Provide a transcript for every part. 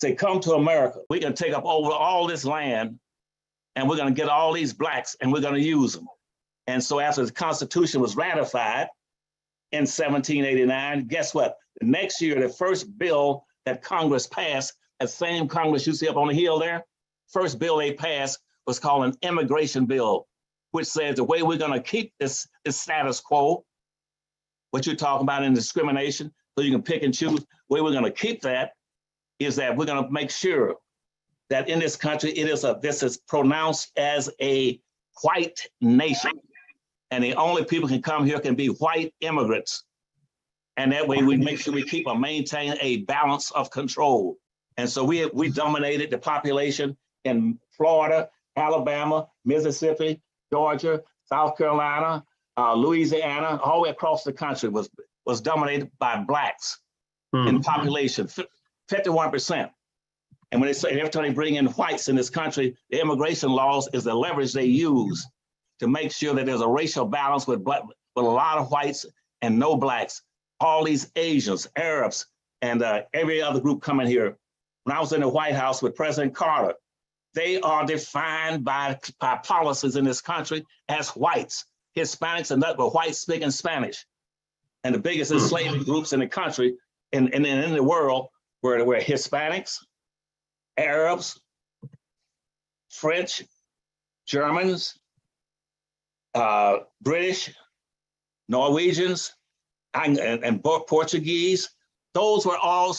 say, come to America. We can take up over all this land and we're going to get all these blacks and we're going to use them. And so after the Constitution was ratified in 1789, guess what? The next year, the first bill that Congress passed, that same Congress you see up on the hill there, first bill they passed was called an immigration bill, which says the way we're going to keep this status quo, what you're talking about in discrimination, so you can pick and choose, the way we're going to keep that is that we're going to make sure that in this country, this is pronounced as a white nation. And the only people can come here can be white immigrants. And that way we make sure we keep and maintain a balance of control. And so we dominated the population in Florida, Alabama, Mississippi, Georgia, South Carolina, Louisiana, all the way across the country was dominated by blacks in population, 51%. And when they say every time they bring in whites in this country, the immigration laws is the leverage they use to make sure that there's a racial balance with a lot of whites and no blacks. All these Asians, Arabs, and every other group coming here. When I was in the White House with President Carter, they are defined by policies in this country as whites, Hispanics, and nothing but whites speaking Spanish. And the biggest enslavement groups in the country and in the world were Hispanics, Arabs, French, Germans, British, Norwegians, and Portuguese. Those were all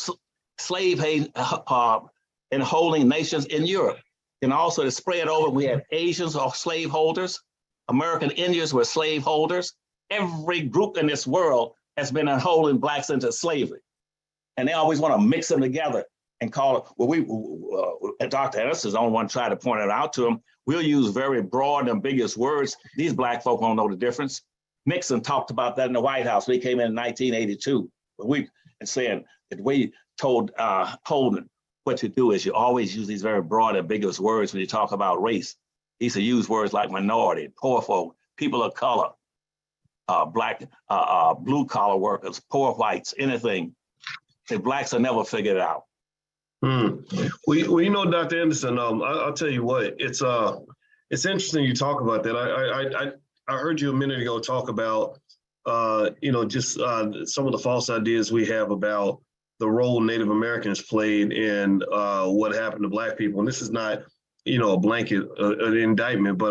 slave and holding nations in Europe. And also to spread over, we had Asians or slave holders, American Indians were slave holders. Every group in this world has been holding blacks into slavery. And they always want to mix them together and call it, well, Dr. Anderson is the only one trying to point it out to him. We'll use very broad and ambiguous words. These black folk don't know the difference. Nixon talked about that in the White House when he came in 1982. But saying that we told Holden what to do is you always use these very broad, ambiguous words when you talk about race. He used to use words like minority, poor folk, people of color, black, blue collar workers, poor whites, anything. The blacks will never figure it out. Well, you know, Dr. Anderson, I'll tell you what, it's interesting you talk about that. I heard you a minute ago talk about, just some of the false ideas we have about the role Native Americans played in what happened to Black people. And this is not, a blanket an indictment, but